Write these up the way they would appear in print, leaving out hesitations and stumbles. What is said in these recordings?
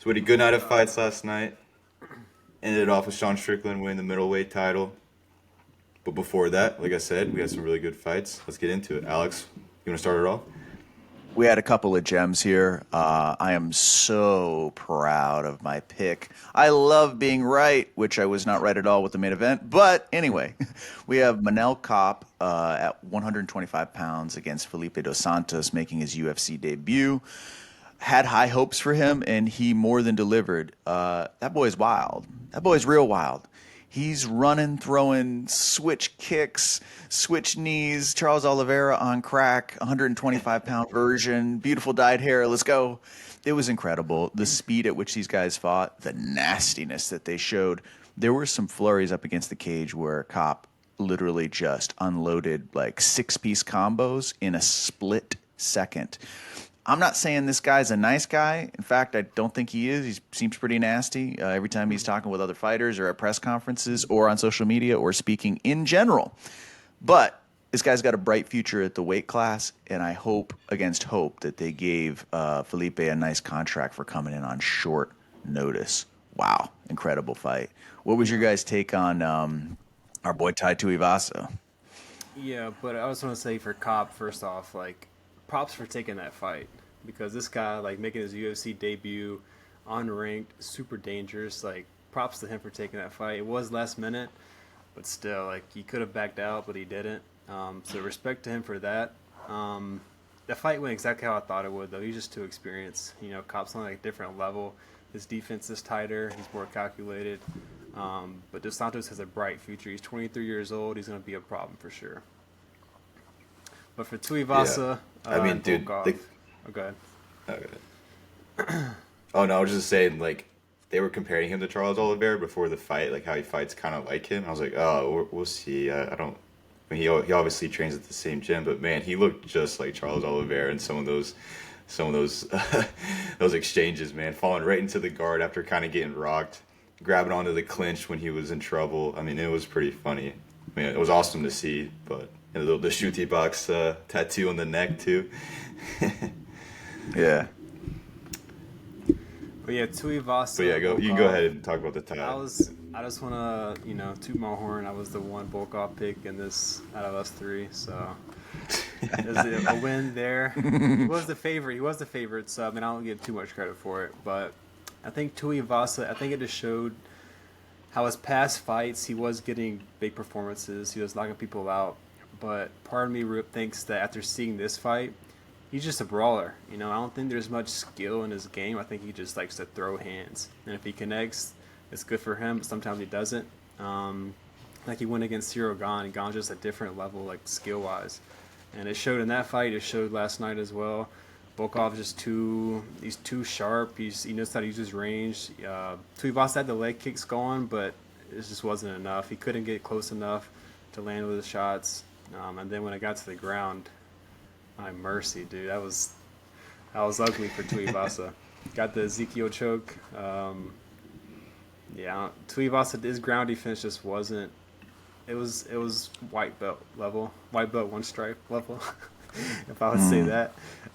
So we had a good night of fights last night. Ended off with Sean Strickland winning the middleweight title. But before that, like I said, we had some really good fights. Let's get into it. Alex, you want to start it off? We had a couple of gems here. I am so proud of my pick. I love being right, which I was not right at all with the main event. But anyway, we have Manel Kopp at 125 pounds against Felipe dos Santos making his UFC debut. Had high hopes for him, and he more than delivered. That boy's wild. That boy's real wild. He's running, throwing switch kicks, switch knees. Charles Oliveira on crack, 125-pound version, beautiful dyed hair. Let's go. It was incredible. The speed at which these guys fought, the nastiness that they showed. There were some flurries up against the cage where Cop literally just unloaded like six-piece combos in a split second. I'm not saying this guy's a nice guy. In fact, I don't think he is. He seems pretty nasty every time he's talking with other fighters or at press conferences or on social media or speaking in general. But this guy's got a bright future at the weight class, and I hope against hope that they gave Felipe a nice contract for coming in on short notice. Wow, incredible fight. What was your guys' take on our boy Tai Tuivasa? Yeah, but I just want to say for Cobb, first off, like, props for taking that fight because this guy, like, making his UFC debut, unranked, super dangerous. Like, props to him for taking that fight. It was last minute, but still, like, he could have backed out, but he didn't. So respect to him for that. The fight went exactly how I thought it would, though. He's just too experienced. You know, Cobb's on like a different level. His defense is tighter. He's more calculated. But Dos Santos has a bright future. He's 23 years old. He's going to be a problem for sure. But for Yeah. Tuivasa I mean, and dude, Volkov, the, okay. okay. Oh no, I was just saying, like, they were comparing him to Charles Oliveira before the fight, like how he fights kind of like him. I was like, oh, we'll see. I don't. I mean, he obviously trains at the same gym, but man, he looked just like Charles Oliveira in some of those those exchanges, man, falling right into the guard after kind of getting rocked, grabbing onto the clinch when he was in trouble. I mean, it was pretty funny. I mean, it was awesome to see, but and the shooty box tattoo on the neck too. Yeah. But yeah, But yeah, Tuivasa, go. You can go Volkov. ahead and talk about the I tie. was. I just want to, toot my horn. I was the one Volkov pick in this out of us three. So there's a win there. He was the favorite. He was the favorite. So I mean, I don't give too much credit for it. But I think Tuivasa. I think it just showed how his past fights he was getting big performances. He was knocking people out. But part of me thinks that after seeing this fight, he's just a brawler. I don't think there's much skill in his game. I think he just likes to throw hands, and if he connects, it's good for him. But sometimes he doesn't. Like he went against Cyril Gane. Gane's just a different level, like skill wise, and it showed in that fight. It showed last night as well. Volkov is just he's too sharp. He knows how to use his range. Tuivasa had the leg kicks going, but it just wasn't enough. He couldn't get close enough to land with his shots. And then when it got to the ground, my mercy, dude, that was ugly for Tuivasa. Got the Ezekiel choke. Yeah, Tuivasa, his ground defense just wasn't. It was white belt level, white belt one stripe level, if I would say Mm.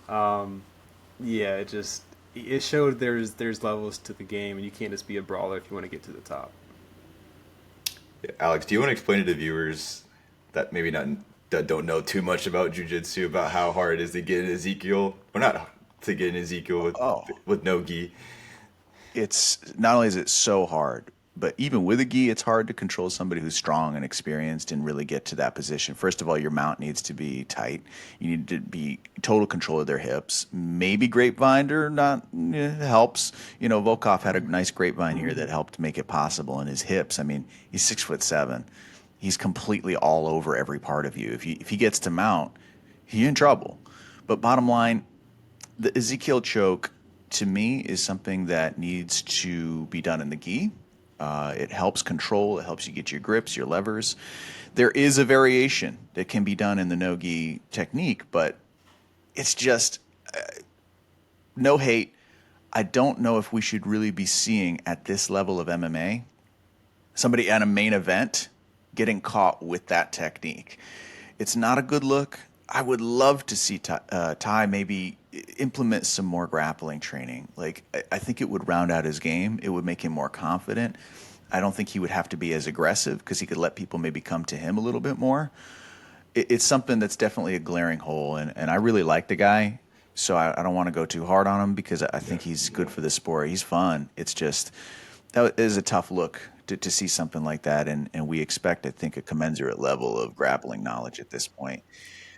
that. Um, yeah, it showed there's levels to the game, and you can't just be a brawler if you want to get to the top. Yeah, Alex, do you want to explain to the viewers that maybe not that don't know too much about jujitsu about how hard it is to get an Ezekiel, or not to get an Ezekiel Oh, with no gi? it's not only is it so hard, but even with a gi, it's hard to control somebody who's strong and experienced and really get to that position. First of all, your mount needs to be tight. You need to be total control of their hips. Maybe grapevine or not helps. Volkov had a nice grapevine here that helped make it possible. And his hips, I mean, he's 6'7". He's completely all over every part of you. If he gets to mount, he's in trouble. But bottom line, the Ezekiel choke to me is something that needs to be done in the gi. It helps control. It helps you get your grips, your levers. There is a variation that can be done in the no gi technique, but it's just no hate. I don't know if we should really be seeing at this level of MMA somebody at a main event getting caught with that technique. It's not a good look. I would love to see Ty maybe implement some more grappling training. Like, I think it would round out his game. It would make him more confident. I don't think he would have to be as aggressive because he could let people maybe come to him a little bit more. It's something that's definitely a glaring hole, and I really like the guy, so I don't want to go too hard on him because I think he's good for the sport. He's fun. It's just that is a tough look to see something like that, and we expect, I think, a commensurate level of grappling knowledge at this point.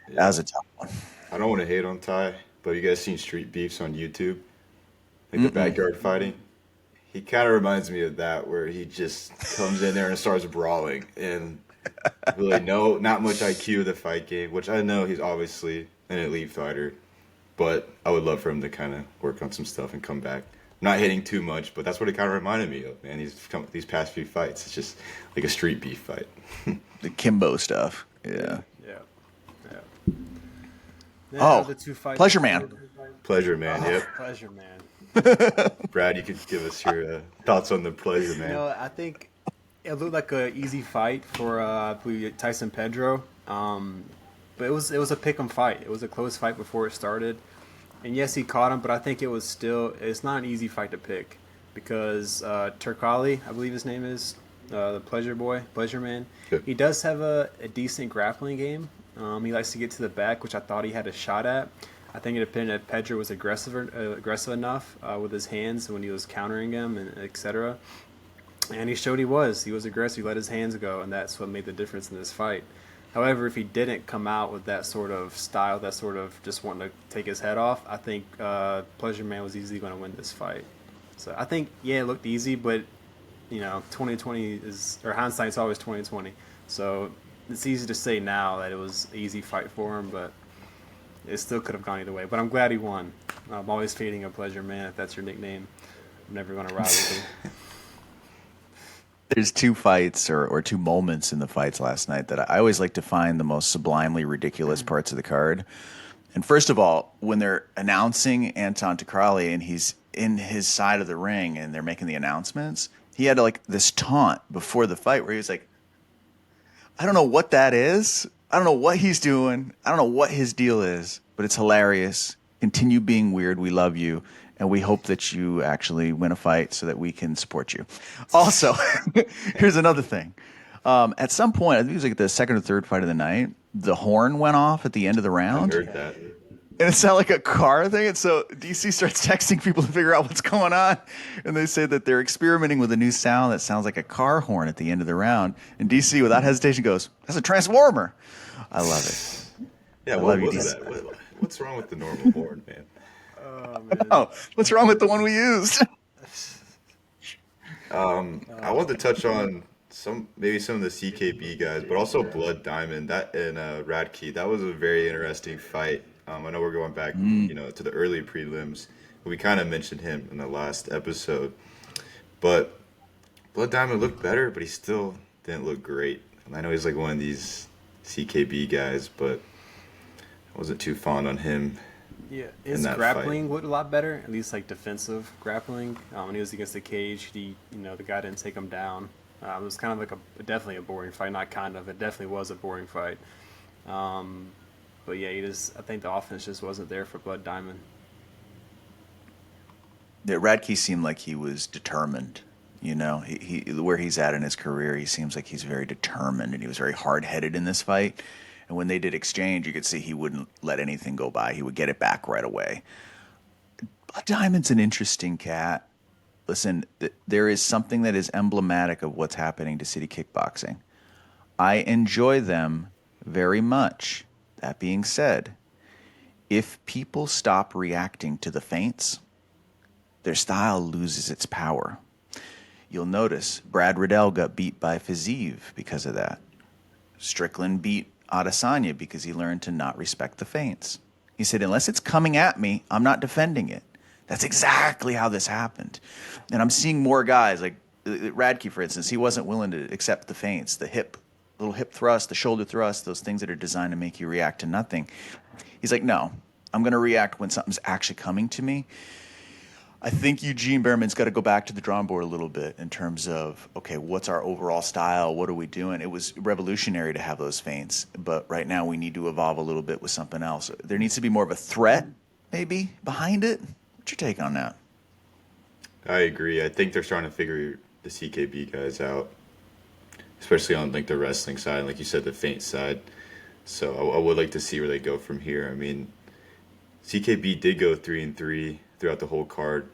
That Yeah. was a tough one. I don't want to hate on Ty, but you guys seen Street Beefs on YouTube? Like the Mm-mm. backyard fighting? He kind of reminds me of that, where he just comes in there and starts brawling. And really, not much IQ of the fight game, which I know he's obviously an elite fighter. But I would love for him to kind of work on some stuff and come back. Not hitting too much, but that's what it kind of reminded me of, man. These past few fights, it's just like a street beef fight. The Kimbo stuff. Yeah. Yeah. Yeah. Oh, The two fights. Pleasure Man. Pleasure, man. Yep. Pleasure Man. Brad, you could give us your thoughts on the pleasure, man. I think it looked like an easy fight for I believe Tyson Pedro. But it was a pick'em fight. It was a close fight before it started. And yes, he caught him, but I think it's not an easy fight to pick because Turkali, I believe his name is, the Pleasure Man. Good. He does have a decent grappling game. He likes to get to the back, which I thought he had a shot at. I think it depended if Pedro was aggressive enough with his hands when he was countering him, and etc. And he showed he was aggressive. He let his hands go, and that's what made the difference in this fight. However, if he didn't come out with that sort of style, that sort of just wanting to take his head off, I think Pleasure Man was easily going to win this fight. So I think, it looked easy, but 2020 or hindsight's always 2020. So it's easy to say now that it was an easy fight for him, but it still could have gone either way. But I'm glad he won. I'm always fading a Pleasure Man if that's your nickname. I'm never going to ride with him. There's two fights or two moments in the fights last night that I always like to find the most sublimely ridiculous parts of the card. And first of all, when they're announcing Anton Takrali and he's in his side of the ring and they're making the announcements, he had like this taunt before the fight where he was like, I don't know what that is. I don't know what he's doing. I don't know what his deal is, but it's hilarious. Continue being weird. We love you. And we hope that you actually win a fight so that we can support you. Also, here's another thing. At some point, I think it was like the second or third fight of the night, the horn went off at the end of the I round. heard that. And it sounded like a car thing. And so DC starts texting people to figure out what's going on. And they say that they're experimenting with a new sound that sounds like a car horn at the end of the round. And DC, without hesitation, goes, that's a transformer. I love it. Yeah, I what love you, was DC. that? What's wrong with the normal horn, man? Oh, man. Oh, what's wrong with the one we used? I want to touch on maybe some of the CKB guys, but also Blood Diamond that and Radke. That was a very interesting fight. I know we're going back, to the early prelims. We kind of mentioned him in the last episode, but Blood Diamond looked better, but he still didn't look great. And I know he's like one of these CKB guys, but I wasn't too fond on him. Yeah, in his that grappling fight. looked a lot better, at least like defensive grappling. When he was against the cage, the guy didn't take him down. It was kind of like definitely a boring fight. Not kind of, it definitely was a boring fight. But yeah, I think the offense just wasn't there for Blood Diamond. Yeah, Radke seemed like he was determined. He where he's at in his career, he seems like he's very determined, and he was very hard-headed in this fight. And when they did exchange, you could see he wouldn't let anything go by. He would get it back right away. Blood Diamond's an interesting cat. Listen, there is something that is emblematic of what's happening to City Kickboxing. I enjoy them very much. That being said, if people stop reacting to the feints, their style loses its power. You'll notice Brad Riddell got beat by Fiziev because of that. Strickland beat Adesanya because he learned to not respect the feints. He said, unless it's coming at me, I'm not defending it. That's exactly how this happened. And I'm seeing more guys, like Radke, for instance, he wasn't willing to accept the feints, the little hip thrust, the shoulder thrust, those things that are designed to make you react to nothing. He's like, no, I'm going to react when something's actually coming to me. I think Eugene Behrman's got to go back to the drawing board a little bit in terms of, okay, what's our overall style? What are we doing? It was revolutionary to have those feints, but right now we need to evolve a little bit with something else. There needs to be more of a threat maybe behind it. What's your take on that? I agree. I think they're starting to figure the CKB guys out, especially on like the wrestling side, like you said, the feint side. So I would like to see where they go from here. I mean, CKB did go 3-3 throughout the whole card,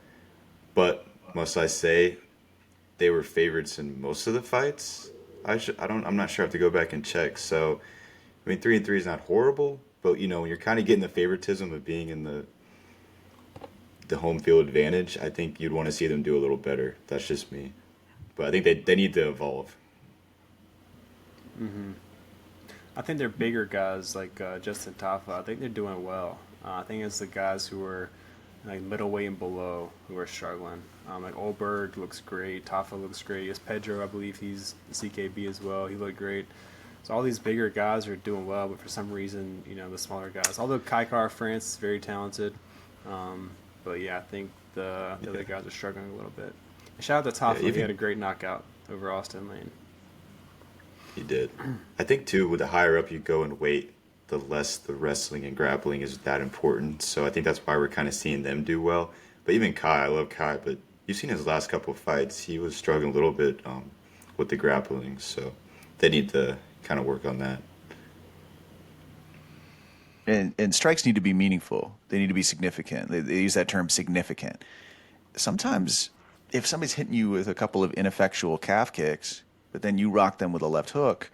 but must I say they were favorites in most of the fights? I'm not sure. I have to go back and check. So I mean, 3-3 is not horrible, but when you're kind of getting the favoritism of being in the home field advantage, I think you'd want to see them do a little better. That's just me. But I think they need to evolve. I think they're bigger guys like Justin Tafa. I think they're doing well. I think it's the guys who are like middleweight and below who are struggling. Like Olberg looks great. Tafa looks great. It's Pedro, I believe he's CKB as well. He looked great. So all these bigger guys are doing well, but for some reason, the smaller guys. Although Kaikar France is very talented, but yeah, I think the other guys are struggling a little bit. And shout out to Tafa. Yeah, He had a great knockout over Austin Lane. He did. I think too, with the higher up you go in weight, the less the wrestling and grappling is that important. So I think that's why we're kind of seeing them do well. But even Kai, I love Kai, but you've seen his last couple of fights. He was struggling a little bit with the grappling. So they need to kind of work on that. And strikes need to be meaningful. They need to be significant. They use that term significant. Sometimes if somebody's hitting you with a couple of ineffectual calf kicks, but then you rock them with a left hook,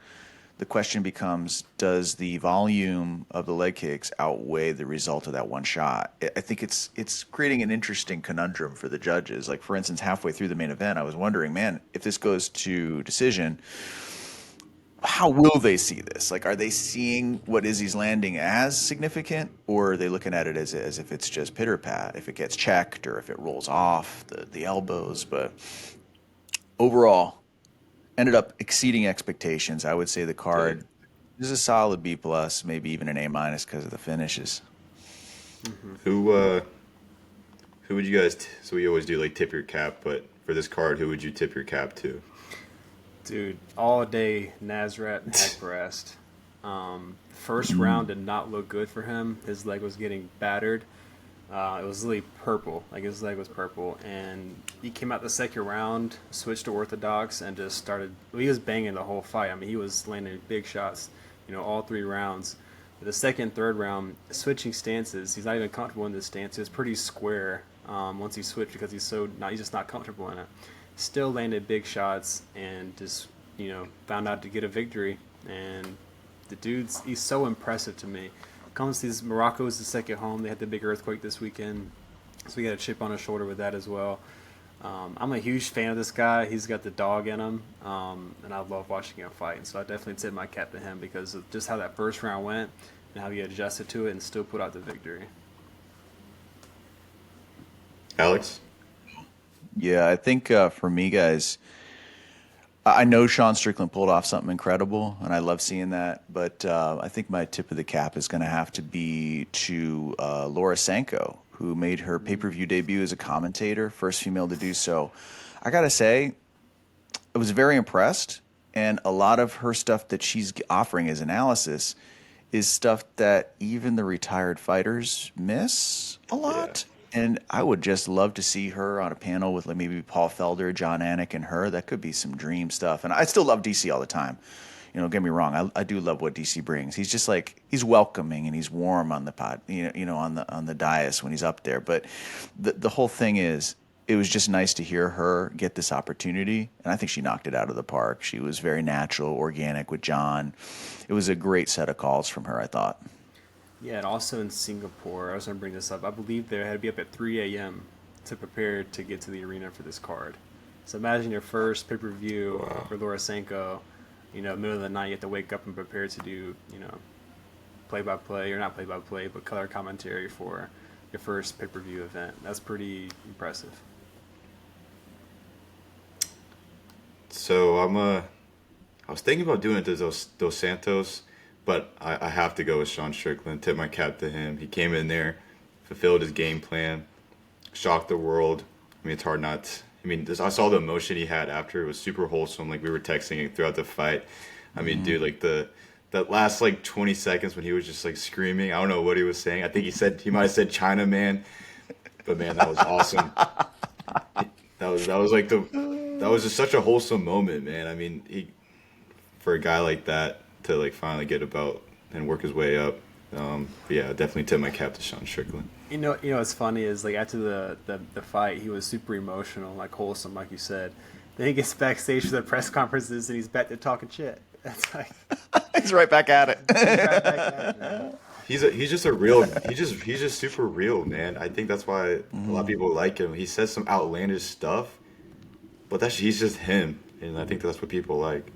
the question becomes, does the volume of the leg kicks outweigh the result of that one shot? I think it's creating an interesting conundrum for the judges. Like, for instance, halfway through the main event, I was wondering, man, if this goes to decision, how will they see this? Like, are they seeing what Izzy's landing as significant, or are they looking at it as if it's just pitter pat, if it gets checked or if it rolls off the elbows? But overall, ended up exceeding expectations. I would say the card is a solid B plus, maybe even an A minus because of the finishes. Who would you guys? So we always do like tip your cap, but for this card, who would you tip your cap to? Dude, all day Nazrat Hagbrest. First round did not look good for him. His leg was getting battered. It was really purple, like his leg was purple, and he came out the second round, switched to orthodox, and just started. Well, he was banging the whole fight. I mean, he was landing big shots, all 3 rounds. But the second, third round, switching stances. He's not even comfortable in this stance. It was pretty square once he switched because he's just not comfortable in it. Still landed big shots and just found out to get a victory. And the he's so impressive to me. Comes to these Morocco is the second home. They had the big earthquake this weekend, so we got a chip on his shoulder with that as well. I'm a huge fan of this guy. He's got the dog in him, and I love watching him fight. And so I definitely tip my cap to him because of just how that first round went and how he adjusted to it and still put out the victory. Alex? Yeah, I think for me, guys, I know Sean Strickland pulled off something incredible, and I love seeing that. But I think my tip of the cap is going to have to be to Laura Sanko, who made her pay-per-view debut as a commentator, first female to do so. I got to say, I was very impressed, and a lot of her stuff that she's offering as analysis is stuff that even the retired fighters miss a lot. And I would just love to see her on a panel with like maybe Paul Felder, John Anik, and her. That could be some dream stuff. And I still love DC all the time. Don't get me wrong. I do love what DC brings. He's just like he's welcoming and he's warm on the pod, on the dais when he's up there. But the whole thing is, it was just nice to hear her get this opportunity, and I think she knocked it out of the park. She was very natural, organic with John. It was a great set of calls from her, I thought. Yeah, and also in Singapore, I was going to bring this up. I believe they had to be up at 3 a.m. to prepare to get to the arena for this card. So imagine your first pay-per-view for Laura Sanko. Middle of the night, you have to wake up and prepare to do, play-by-play, or not play-by-play, but color commentary for your first pay-per-view event. That's pretty impressive. So I was thinking about doing it to Dos Santos, but I have to go with Sean Strickland. Tip my cap to him. He came in there, fulfilled his game plan, shocked the world. I mean, it's hard not to, I saw the emotion he had after. It was super wholesome. Like, we were texting throughout the fight. I mean, dude, like the that last like 20 seconds when he was just like screaming. I don't know what he was saying. I think he might have said China man, but man, that was awesome. That was just such a wholesome moment, man. I mean, for a guy like that to like finally get a belt and work his way up. Yeah, definitely tip my cap to Sean Strickland. What's funny is like after the fight, he was super emotional, like wholesome, like you said. Then he gets backstage for the press conferences and he's back to talking shit. That's like He's right back at it. he's right back at it, man. He's just super real, man. I think that's why a lot of people like him. He says some outlandish stuff, but he's just him, and I think that's what people like.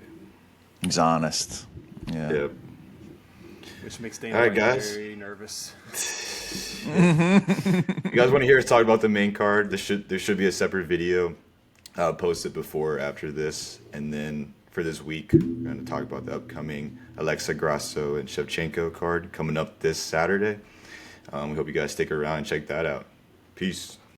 He's honest. Yeah. Yeah. Which makes Dana All right, White guys. very nervous. You guys want to hear us talk about the main card? There should be a separate video posted before or after this, and then for this week, we're going to talk about the upcoming Alexa Grasso and Shevchenko card coming up this Saturday. We hope you guys stick around and check that out. Peace.